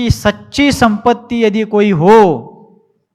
की सच्ची संपत्ति यदि कोई हो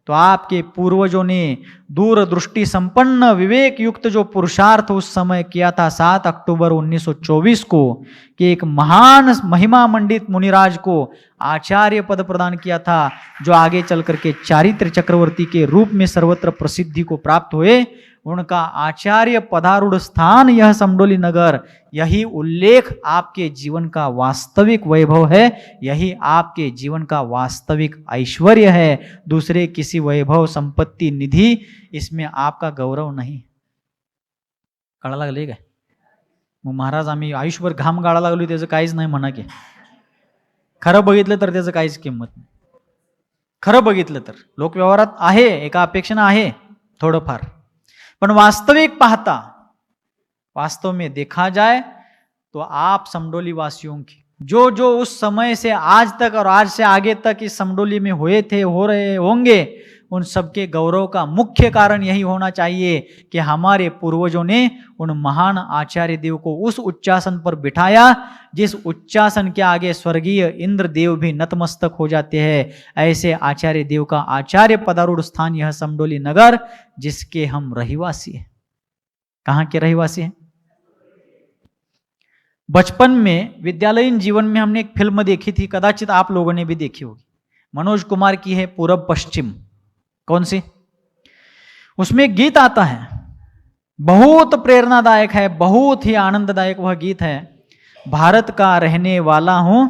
तो आपके पूर्वजों ने दूरदृष्टि संपन्न विवेक युक्त जो पुरुषार्थ उस समय किया था 7 अक्टूबर 1924 को, कि एक महान महिमा मंडित मुनिराज को आचार्य पद प्रदान किया था, जो आगे चल करके चारित्र चक्रवर्ती के रूप में सर्वत्र प्रसिद्धि को प्राप्त हुए। उनका आचार्य पदारूढ़ स्थान यह समडोली नगर, यही उल्लेख आपके जीवन का वास्तविक वैभव है, यही आपके जीवन का वास्तविक ऐश्वर्य है। दूसरे किसी वैभव संपत्ति निधि इसमें आपका गौरव नाही। कळा लागले काय? मग महाराज आम्ही आयुष्यभर घाम गाळा लागलो त्याचं काहीच नाही म्हणा की. खरं बघितलं तर त्याचं काहीच किंमत नाही. खरं बघितलं तर लोकव्यवहारात आहे, एका अपेक्षेनं आहे थोडंफार, पण वास्तविक पाहता, वास्तव में देखा जाए तो आप समडोली वासियों की जो जो उस समय से आज तक और आज से आगे तक इस समडोली में हुए थे, हो रहे होंगे, उन सबके गौरव का मुख्य कारण यही होना चाहिए कि हमारे पूर्वजों ने उन महान आचार्य देव को उस उच्चासन पर बिठाया जिस उच्चासन के आगे स्वर्गीय इंद्र देव भी नतमस्तक हो जाते हैं। ऐसे आचार्य देव का आचार्य पदारूढ़ स्थान यह समडोली नगर, जिसके हम रहिवासी हैं। कहाँ के रहिवासी हैं? बचपन में विद्यालयीन जीवन में हमने एक फिल्म देखी थी, कदाचित आप लोगों ने भी देखी होगी, मनोज कुमार की है पूरब पश्चिम। कौन सी? उसमें एक गीत आता है, बहुत प्रेरणादायक है, बहुत ही आनंददायक वह गीत है। भारत का रहने वाला हूं,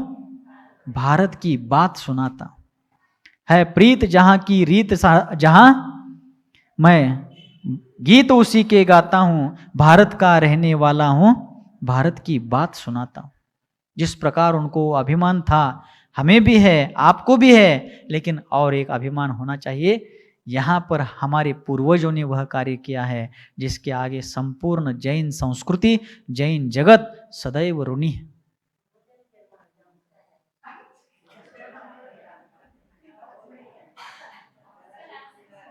भारत की बात सुनाता है, प्रीत जहां की रीत जहां, मैं गीत उसी के गाता हूं, भारत का रहने वाला हूं, भारत की बात सुनाता हूं। जिस प्रकार उनको अभिमान था, हमें भी है, आपको भी है, लेकिन और एक अभिमान होना चाहिए। यहाँ पर हमारे पूर्वजों ने वह कार्य किया है जिसके आगे संपूर्ण जैन संस्कृति, जैन जगत सदैव ऋणी है।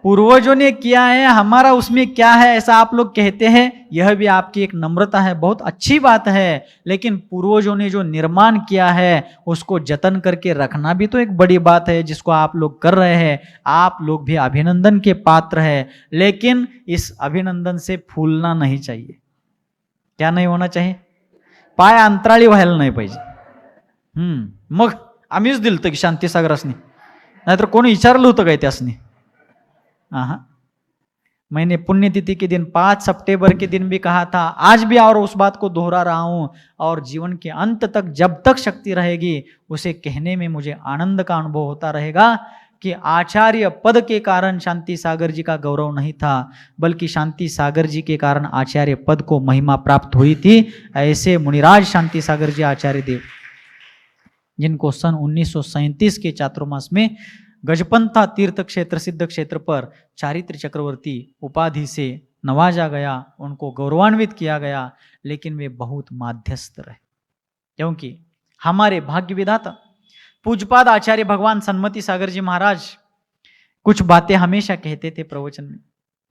पूर्वजों ने किया है, हमारा उसमें क्या है ऐसा आप लोग कहते हैं, यह भी आपकी एक नम्रता है, बहुत अच्छी बात है। लेकिन पूर्वजों ने जो निर्माण किया है उसको जतन करके रखना भी तो एक बड़ी बात है, जिसको आप लोग कर रहे हैं। आप लोग भी अभिनंदन के पात्र है, लेकिन इस अभिनंदन से फूलना नहीं चाहिए। क्या नहीं होना चाहिए? पाय अंतराळी व्हायला नाही पाहिजे। मग आम्हीच दिलतं की शांतीसागरासनी, नाहीतर कोणी विचारलं होतं काय त्यासनी? मैंने पुण्यतिथि के दिन 5 सितंबर के दिन भी कहा था, आज भी और उस बात को दोहरा रहा हूं, और जीवन के अंत तक जब तक शक्ति रहेगी उसे कहने में मुझे आनंद का अनुभव होता रहेगा कि आचार्य पद के कारण शांति सागर जी का गौरव नहीं था, बल्कि शांति सागर जी के कारण आचार्य पद को महिमा प्राप्त हुई थी। ऐसे मुनिराज शांति सागर जी आचार्य देव, जिनको सन 1937 के चातुर्मास में गजपंथा तीर्थ क्षेत्र सिद्ध क्षेत्र पर चारित्र चक्रवर्ती उपाधि से नवाजा गया, उनको गौरवान्वित किया गया, लेकिन वे बहुत माध्यस्थ रहे। क्योंकि हमारे भाग्य विधाता पूज्यपाद आचार्य भगवान सन्मति सागर जी महाराज कुछ बातें हमेशा कहते थे प्रवचन में।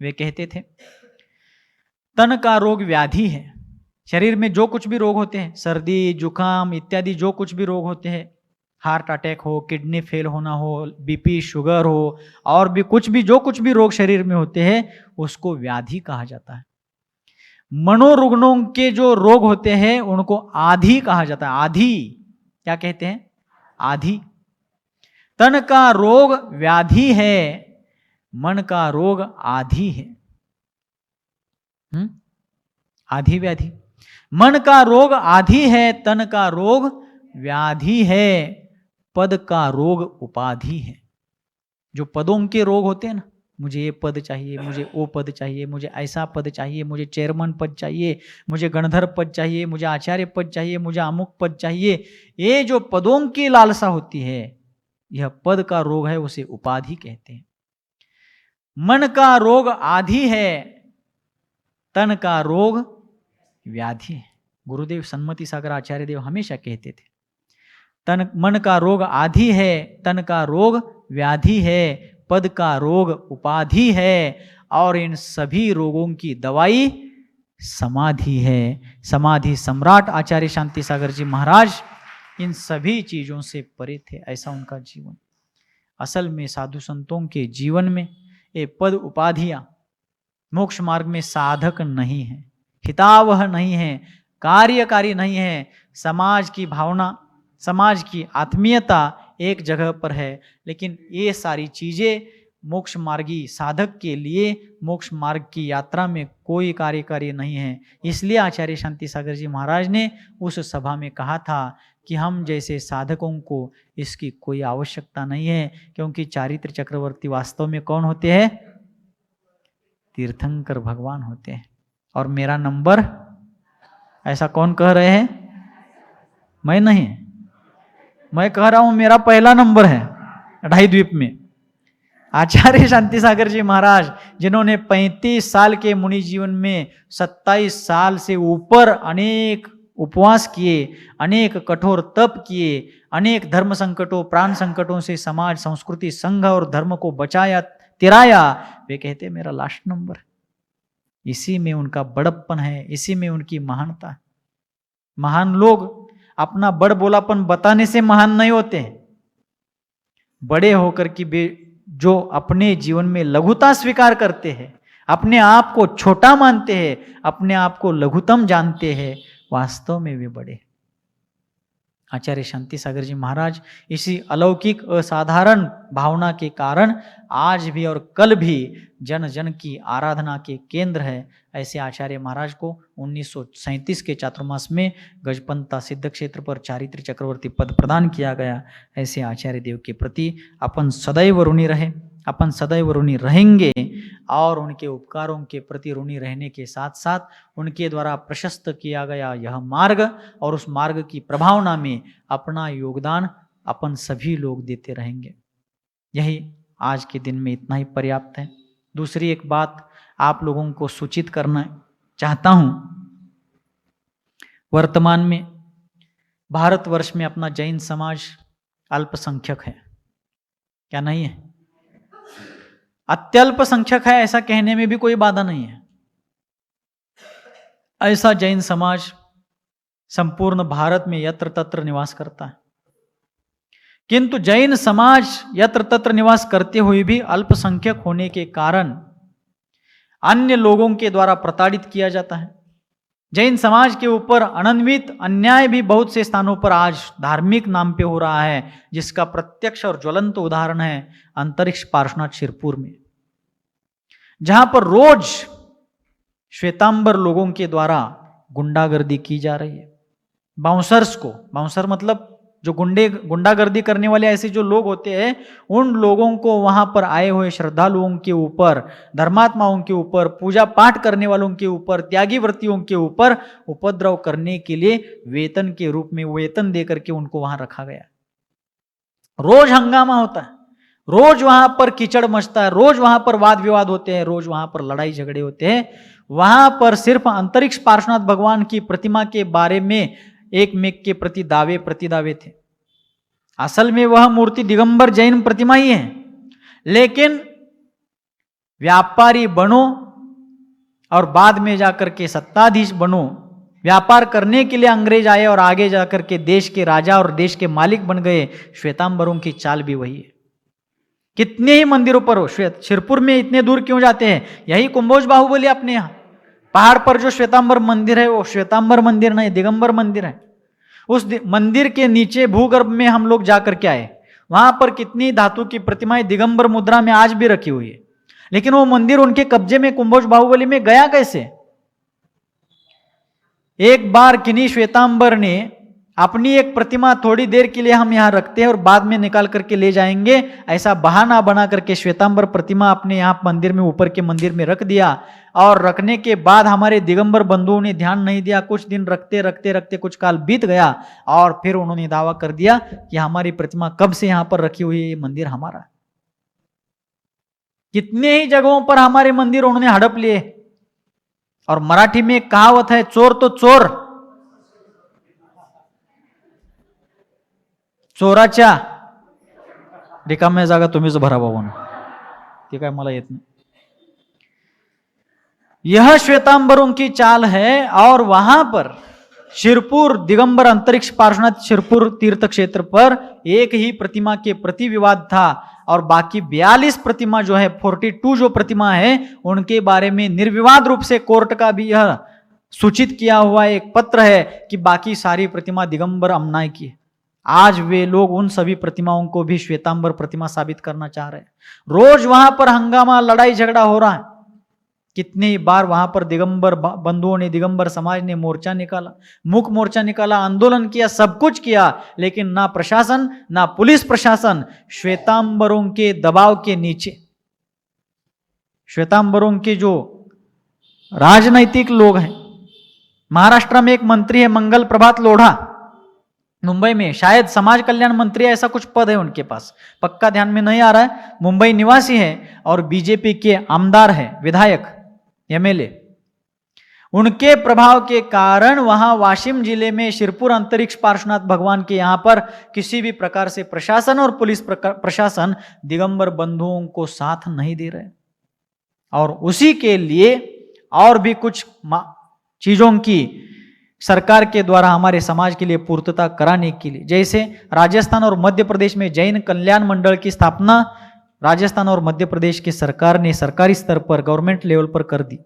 वे कहते थे, तन का रोग व्याधि है, शरीर में जो कुछ भी रोग होते हैं, सर्दी जुकाम इत्यादि जो कुछ भी रोग होते हैं, हार्ट अटैक हो, किडनी फेल होना हो, बीपी शुगर हो, और भी कुछ भी जो कुछ भी रोग शरीर में होते हैं उसको व्याधि कहा जाता है। मनोरुग्णों के जो रोग होते हैं उनको आधि कहा जाता है। आधि क्या कहते हैं? आधि। तन का रोग व्याधि है, मन का रोग आधि है। आधि व्याधि, मन का रोग आधि है, तन का रोग व्याधि है, पद का रोग उपाधि है। जो पदों के रोग होते हैं ना, मुझे ये पद चाहिए, मुझे वो पद चाहिए, मुझे ऐसा पद चाहिए, मुझे चेयरमैन पद चाहिए, मुझे गणधर पद चाहिए, मुझे आचार्य पद चाहिए, मुझे अमुक पद चाहिए, ये जो पदों की लालसा होती है यह पद का रोग है, उसे उपाधि कहते हैं। मन का रोग आधि है, तन का रोग व्याधि है। गुरुदेव सन्मति सागर आचार्य देव हमेशा कहते थे, मन का रोग आधि है, तन का रोग व्याधि है, पद का रोग उपाधि है, और इन सभी रोगों की दवाई समाधि है। समाधि सम्राट आचार्य शांति सागर जी महाराज इन सभी चीजों से परे थे। ऐसा उनका जीवन। असल में साधु संतों के जीवन में ये पद उपाधियां मोक्ष मार्ग में साधक नहीं है, हितावह नहीं है, कार्यकारी नहीं है। समाज की भावना, समाज की आत्मीयता एक जगह पर है, लेकिन ये सारी चीजें मोक्ष मार्गी साधक के लिए मोक्ष मार्ग की यात्रा में कोई कार्यकारी नहीं है। इसलिए आचार्य शांति सागर जी महाराज ने उस सभा में कहा था कि हम जैसे साधकों को इसकी कोई आवश्यकता नहीं है, क्योंकि चारित्र चक्रवर्ती वास्तव में कौन होते हैं? तीर्थंकर भगवान होते हैं। और मेरा नंबर, ऐसा कौन कह रहे हैं? मैं नहीं, मैं कह रहा हूं मेरा पहला नंबर है ढाई द्वीप में। आचार्य शांति सागर जी महाराज जिन्होंने 35 साल के मुनि जीवन में 27 साल से ऊपर अनेक उपवास किए, अनेक कठोर तप किए, अनेक धर्म संकटों, प्राण संकटों से समाज, संस्कृति, संघ और धर्म को बचाया, तिराया, वे कहते मेरा लास्ट नंबर है। इसी में उनका बड़प्पन है, इसी में उनकी महानता है। महान लोग अपना बड़ बोलापन बताने से महान नहीं होते हैं। बड़े होकर की जो अपने जीवन में लघुता स्वीकार करते हैं, अपने आप को छोटा मानते हैं, अपने आप को लघुतम जानते हैं, वास्तव में वे बड़े। आचार्य शांति सागर जी महाराज इसी अलौकिक असाधारण भावना के कारण आज भी और कल भी जन जन की आराधना के केंद्र है। ऐसे आचार्य महाराज को 1937 के चातुर्मास में गजपंता सिद्ध क्षेत्र पर चारित्र चक्रवर्ती पद प्रदान किया गया। ऐसे आचार्य देव के प्रति अपन सदैव ऋणी रहे, अपन सदैव ऋणी रहेंगे और उनके उपकारों के प्रति ऋणी रहने के साथ साथ उनके द्वारा प्रशस्त किया गया यह मार्ग और उस मार्ग की प्रभावना में अपना योगदान अपन सभी लोग देते रहेंगे। यही आज के दिन में इतना ही पर्याप्त है। दूसरी एक बात आप लोगों को सूचित करना चाहता हूं, वर्तमान में भारतवर्ष में अपना जैन समाज अल्पसंख्यक है, क्या नहीं है? अत्यल्पसंख्यक है, ऐसा कहने में भी कोई बाधा नहीं है। ऐसा जैन समाज संपूर्ण भारत में यत्र तत्र निवास करता है, किंतु जैन समाज यत्र तत्र निवास करते हुए भी अल्पसंख्यक होने के कारण अन्य लोगों के द्वारा प्रताड़ित किया जाता है। जैन समाज के ऊपर अनन्वित अन्याय भी बहुत से स्थानों पर आज धार्मिक नाम पे हो रहा है, जिसका प्रत्यक्ष और ज्वलंत उदाहरण है अंतरिक्ष पार्श्वनाथ शिरपुर में, जहां पर रोज श्वेतांबर लोगों के द्वारा गुंडागर्दी की जा रही है। बाउंसर्स को, बाउंसर मतलब जो गुंडागर्दी करने वाले ऐसे जो लोग होते हैं, उन लोगों को वहां पर आए हुए श्रद्धालुओं के ऊपर, धर्मात्माओं के ऊपर, पूजा पाठ करने वालों के ऊपर, त्यागी व्रतियों के ऊपर उपद्रव करने के लिए वेतन के रूप में वेतन दे करके उनको वहां रखा गया। रोज हंगामा होता है, रोज वहां पर कीचड़ मचता है, रोज वहां पर वाद विवाद होते हैं, रोज वहां पर लड़ाई झगड़े होते हैं। वहां पर सिर्फ अंतरिक्ष पार्श्वनाथ भगवान की प्रतिमा के बारे में एक मेक के प्रति दावे प्रतिदावे थे। असल में वह मूर्ति दिगंबर जैन प्रतिमा ही है, लेकिन व्यापारी बनो और बाद में जाकर के सत्ताधीश बनो, व्यापार करने के लिए अंग्रेज आए और आगे जाकर के देश के राजा और देश के मालिक बन गए। श्वेतांबरों की चाल भी वही है। कितने ही मंदिरों पर हो, शिरपुर में इतने दूर क्यों जाते हैं? यही कुंभोज बाहुबली अपने यहाँ पहाड़ पर जो श्वेतांबर मंदिर है वो श्वेतांबर मंदिर नहीं, दिगंबर मंदिर है। उस मंदिर के नीचे भूगर्भ में हम लोग जाकर के आए, वहां पर कितनी धातु की प्रतिमाएं दिगंबर मुद्रा में आज भी रखी हुई है, लेकिन वो मंदिर उनके कब्जे में कुंभोज बाहुबली में गया कैसे? एक बार किन्हीं श्वेतांबर ने अपनी एक प्रतिमा थोड़ी देर के लिए हम यहां रखते हैं और बाद में निकाल करके ले जाएंगे, ऐसा बहाना बना करके श्वेतांबर प्रतिमा अपने यहां मंदिर में, ऊपर के मंदिर में रख दिया। और रखने के बाद हमारे दिगंबर बंधुओं ने ध्यान नहीं दिया, कुछ दिन रखते रखते रखते कुछ काल बीत गया और फिर उन्होंने दावा कर दिया कि हमारी प्रतिमा कब से यहां पर रखी हुई है, ये मंदिर हमारा। कितने ही जगहों पर हमारे मंदिर उन्होंने हड़प लिए। और मराठी में एक कहावत है, चोर तो चोर, चोराच्या रिकाम्या जागा तुम्हीच भरावा म्हणून, ते काय मला येत नाही। यह श्वेतांबरों की चाल है। और वहां पर शिरपुर दिगंबर अंतरिक्ष पार्श्वनाथ शिरपुर तीर्थ क्षेत्र पर एक ही प्रतिमा के प्रति विवाद था और बाकी 42 प्रतिमा जो है 42 जो प्रतिमा है उनके बारे में निर्विवाद रूप से कोर्ट का भी यह सूचित किया हुआ एक पत्र है कि बाकी सारी प्रतिमा दिगंबर अमनाय की है। आज वे लोग उन सभी प्रतिमाओं को भी श्वेतांबर प्रतिमा साबित करना चाह रहे हैं। रोज वहां पर हंगामा लड़ाई झगड़ा हो रहा है। कितनी बार वहां पर दिगंबर बंधुओं ने दिगंबर समाज ने मोर्चा निकाला, मुख मोर्चा निकाला, आंदोलन किया, सब कुछ किया, लेकिन ना प्रशासन ना पुलिस प्रशासन श्वेतांबरों के दबाव के नीचे, श्वेतांबरों के जो राजनैतिक लोग हैं, महाराष्ट्र में एक मंत्री है मंगल प्रभात लोढ़ा, मुंबई में शायद समाज कल्याण मंत्री ऐसा कुछ पद है उनके पास, पक्का ध्यान में नहीं आ रहा है। मुंबई निवासी है और बीजेपी के आमदार है, विधायक, एमएलए। उनके प्रभाव के कारण वहां वाशिम जिले में शिरपुर अंतरिक्ष पार्श्वनाथ भगवान के यहां पर किसी भी प्रकार से प्रशासन और पुलिस प्रशासन दिगंबर बंधुओं को साथ नहीं दे रहे और उसी के लिए और भी कुछ चीजों की सरकार के द्वारा हमारे समाज के लिए पूर्तता कराने के लिए, जैसे राजस्थान और मध्य प्रदेश में जैन कल्याण मंडल की स्थापना राजस्थान और मध्य प्रदेश की सरकार ने सरकारी स्तर पर गवर्नमेंट लेवल पर कर दी।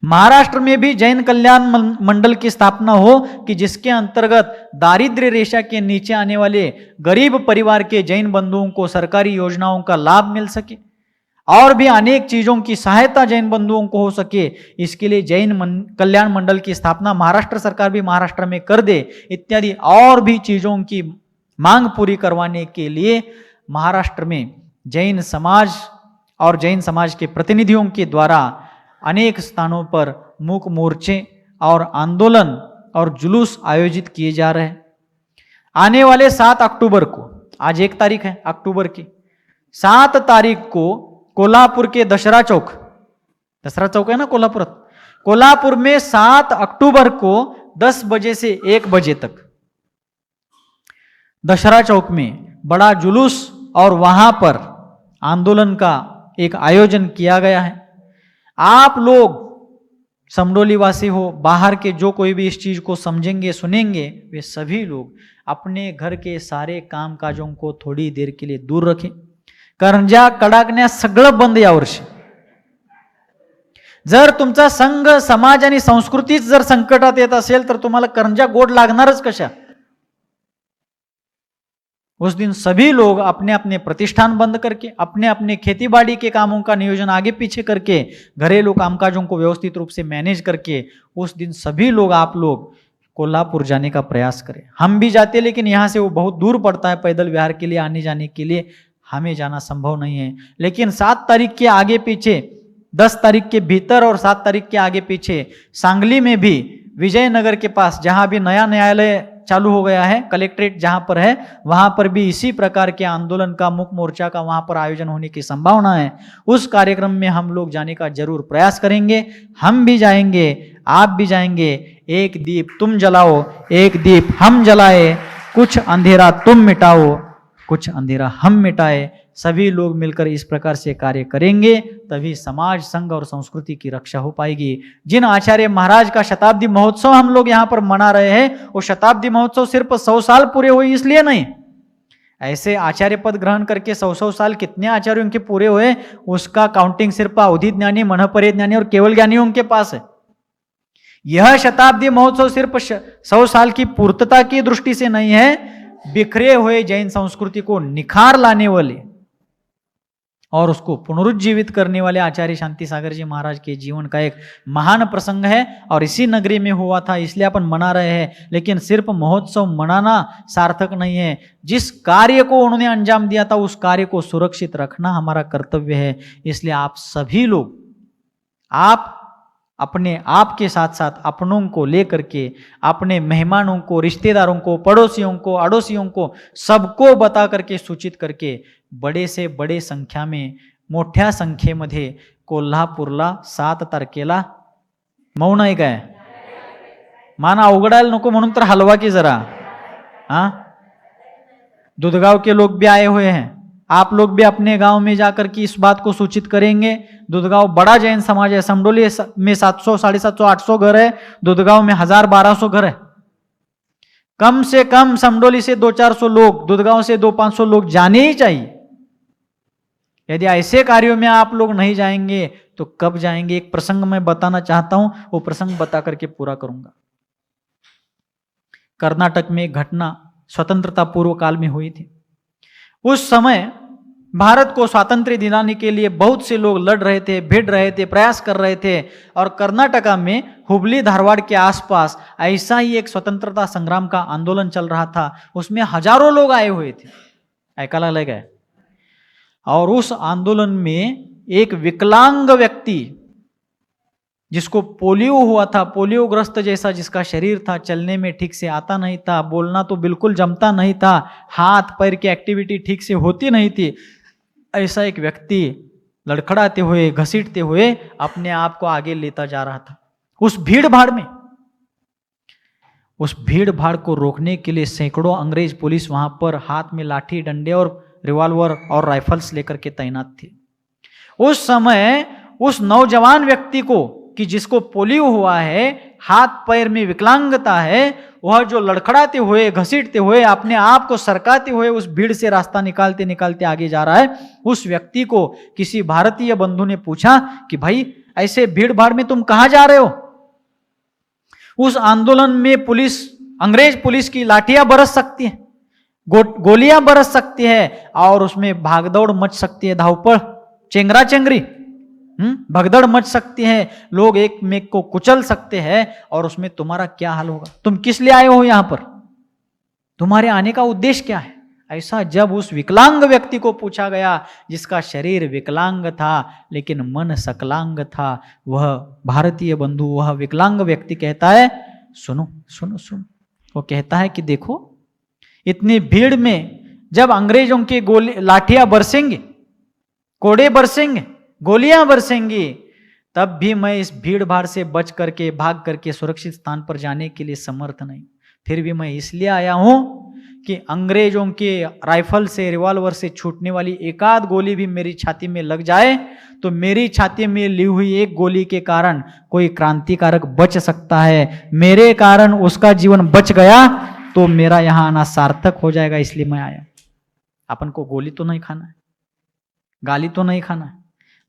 महाराष्ट्र में भी जैन कल्याण मंडल की स्थापना हो कि जिसके अंतर्गत दारिद्र्य रेखा के नीचे आने वाले गरीब परिवार के जैन बंधुओं को सरकारी योजनाओं का लाभ मिल सके और भी अनेक चीजों की सहायता जैन बंधुओं को हो सके। इसके लिए जैन कल्याण मंडल की स्थापना महाराष्ट्र सरकार भी महाराष्ट्र में कर दे, इत्यादि और भी चीजों की मांग पूरी करवाने के लिए महाराष्ट्र में जैन समाज और जैन समाज के प्रतिनिधियों के द्वारा अनेक स्थानों पर मूक मोर्चे और आंदोलन और जुलूस आयोजित किए जा रहे हैं। आने वाले 7 अक्टूबर को, आज 1 तारीख है अक्टूबर की, 7 तारीख को कोल्हापुर के दशहरा चौक है ना कोल्हापुर में 7 अक्टूबर को 10 बजे से 1 बजे तक दशहरा चौक में बड़ा जुलूस और वहां पर आंदोलन का एक आयोजन किया गया है। आप लोग समडोली वासी हो, बाहर के जो कोई भी इस चीज को समझेंगे सुनेंगे, वे सभी लोग अपने घर के सारे काम काजों को थोड़ी देर के लिए दूर रखें। करंजा कडाकण्या सगळं बंद यावर्षी। जर तुमचा संघ समाज आणि संस्कृतीच जर संकटात येत असेल तर तुम्हाला करंजा गोड लागणारच कशा। उस दिन सभी लोग अपने अपने प्रतिष्ठान बंद करके अपने अपने खेतीबाड़ी के कामों का नियोजन आगे पीछे करके घरेलू कामकाजों को व्यवस्थित रूप से मैनेज करके उस दिन सभी लोग आप लोग कोल्हापुर जाने का प्रयास करें। हम भी जाते लेकिन यहाँ से वो बहुत दूर पड़ता है, पैदल विहार के लिए आने जाने के लिए हमें जाना संभव नहीं है। लेकिन 7 तारीख के आगे पीछे, 10 तारीख के भीतर और 7 तारीख के आगे पीछे सांगली में भी विजयनगर के पास जहां भी नया न्यायालय चालू हो गया है, कलेक्ट्रेट जहां पर है, वहां पर भी इसी प्रकार के आंदोलन का मुख मोर्चा का वहां पर आयोजन होने की संभावना है। उस कार्यक्रम में हम लोग जाने का जरूर प्रयास करेंगे। हम भी जाएंगे, आप भी जाएंगे। एक दीप तुम जलाओ, एक दीप हम जलाए, कुछ अंधेरा तुम मिटाओ, कुछ अंधेरा हम मिटाए। सभी लोग मिलकर इस प्रकार से कार्य करेंगे, तभी समाज, संघ और संस्कृति की रक्षा हो पाएगी। जिन आचार्य महाराज का शताब्दी महोत्सव हम लोग यहाँ पर मना रहे हैं, वो शताब्दी महोत्सव सिर्फ 100 साल पूरे हुए इसलिए नहीं। ऐसे आचार्य पद ग्रहण करके 100 साल कितने आचार्यों के पूरे हुए, उसका काउंटिंग सिर्फ अवधि ज्ञानी, मनपरे ज्ञानी और केवल ज्ञानियों के पास है। यह शताब्दी महोत्सव सिर्फ 100 साल की पूर्तता की दृष्टि से नहीं है, बिखरे हुए जैन संस्कृति को निखार लाने वाले और उसको पुनरुज्जीवित करने वाले आचार्य शांति सागर जी महाराज के जीवन का एक महान प्रसंग है और इसी नगरी में हुआ था, इसलिए अपन मना रहे हैं। लेकिन सिर्फ महोत्सव मनाना सार्थक नहीं है। जिस कार्य को उन्होंने अंजाम दिया था उस कार्य को सुरक्षित रखना हमारा कर्तव्य है। इसलिए आप सभी लोग, आप अपने आप के साथ साथ अपनों को लेकर के अपने मेहमानों को, रिश्तेदारों को, पड़ोसियों को, अड़ोसियों को सबको बता करके सूचित करके बड़े से बड़े संख्या में, मोठ्या संख्येमध्ये कोल्हापूरला 7 तारखेला मौन आहे काय? मान अवघडायला नको म्हणून तर हलवा की जरा। हाँ, दुधगांव के लोग भी आए हुए हैं। आप लोग भी अपने गांव में जाकर के इस बात को सूचित करेंगे। दुधगांव बड़ा जैन समाज है। समडोली में 700, 750, 800 घर है। दुधगांव में 1000-1200 घर है। कम से कम समडोली से 200-400 लोग, दूधगांव से 200-500 लोग जाने ही चाहिए। यदि ऐसे कार्यों में आप लोग नहीं जाएंगे तो कब जाएंगे? एक प्रसंग मैं बताना चाहता हूं, वो प्रसंग बता करके पूरा करूंगा। कर्नाटक में एक घटना स्वतंत्रता पूर्व काल में हुई थी। उस समय भारत को स्वातंत्र्य दिलाने के लिए बहुत से लोग लड़ रहे थे, भिड़ रहे थे, प्रयास कर रहे थे। और कर्नाटका में हुबली धारवाड़ के आसपास ऐसा ही एक स्वतंत्रता संग्राम का आंदोलन चल रहा था। उसमें हजारों लोग आए हुए थे, ऐकाला लग गए। और उस आंदोलन में एक विकलांग व्यक्ति, जिसको पोलियो हुआ था, पोलियोग्रस्त जैसा जिसका शरीर था, चलने में ठीक से आता नहीं था, बोलना तो बिल्कुल जमता नहीं था, हाथ पैर की एक्टिविटी ठीक से होती नहीं थी, ऐसा एक व्यक्ति लड़खड़ाते हुए, घसीटते हुए अपने आप को आगे लेता जा रहा था उस भीड़ भाड़ में। उस भीड़ भाड़ को रोकने के लिए सैकड़ों अंग्रेज पुलिस वहां पर हाथ में लाठी, डंडे और रिवॉल्वर और राइफल्स लेकर के तैनात थे। उस समय उस नौजवान व्यक्ति को, कि जिसको पोलियो हुआ है, हाथ पैर में विकलांगता है, वह जो लड़खड़ाते हुए, घसीटते हुए, अपने आप को सरकाते हुए उस भीड़ से रास्ता निकालते निकालते आगे जा रहा है। उस व्यक्ति को किसी भारतीय बंधु ने पूछा कि भाई ऐसे भीड़ भाड़ में तुम कहां जा रहे हो? उस आंदोलन में पुलिस, अंग्रेज पुलिस की लाठियां बरस सकती है, गोलियां बरस सकती है, और उसमें भागदौड़ मच सकती है, धावपड़, चेंगरा चेंगरी, भगदड़ मच सकती है, लोग एक मेक को कुचल सकते हैं, और उसमें तुम्हारा क्या हाल होगा? तुम किस लिए आए हो यहां पर? तुम्हारे आने का उद्देश्य क्या है? ऐसा जब उस विकलांग व्यक्ति को पूछा गया, जिसका शरीर विकलांग था लेकिन मन सकलांग था, वह भारतीय बंधु, वह विकलांग व्यक्ति कहता है, सुनो सुनो सुनो, वो कहता है कि देखो, इतनी भीड़ में जब अंग्रेजों के गोली, लाठियां बरसेंगे, कोड़े बरसेंगे, गोलियां बरसेंगी, तब भी मैं इस भीड़ भाड़ से बच करके, भाग करके सुरक्षित स्थान पर जाने के लिए समर्थ नहीं। फिर भी मैं इसलिए आया हूं कि अंग्रेजों के राइफल से, रिवॉल्वर से छूटने वाली एकाध गोली भी मेरी छाती में लग जाए तो मेरी छाती में ली हुई एक गोली के कारण कोई क्रांतिकारक बच सकता है, मेरे कारण उसका जीवन बच गया तो मेरा यहां आना सार्थक हो जाएगा, इसलिए मैं आया। अपन को गोली तो नहीं खाना है, गाली तो नहीं खाना है,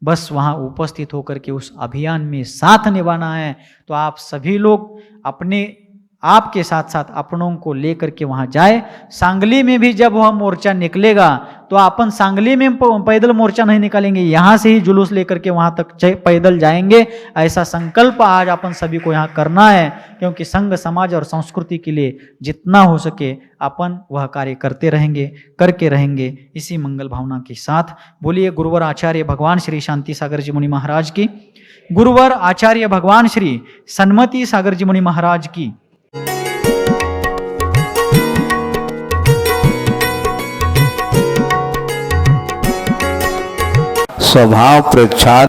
बस वहां उपस्थित होकर के उस अभियान में साथ निभाना है। तो आप सभी लोग अपने आपके साथ साथ अपनों को लेकर के वहां जाए। सांगली में भी जब वह मोर्चा निकलेगा तो अपन सांगली में पैदल मोर्चा नहीं निकालेंगे, यहां से ही जुलूस लेकर के वहां तक पैदल जाएंगे। ऐसा संकल्प आज अपन सभी को यहाँ करना है, क्योंकि संघ समाज और संस्कृति के लिए जितना हो सके अपन वह कार्य करते रहेंगे, करके रहेंगे। इसी मंगल भावना के साथ बोलिए गुरुवर आचार्य भगवान श्री शांति सागर जी मुनि महाराज की, गुरुवर आचार्य भगवान श्री सन्मति सागर जी मुनि महाराज की। स्वभाव प्रेक्षात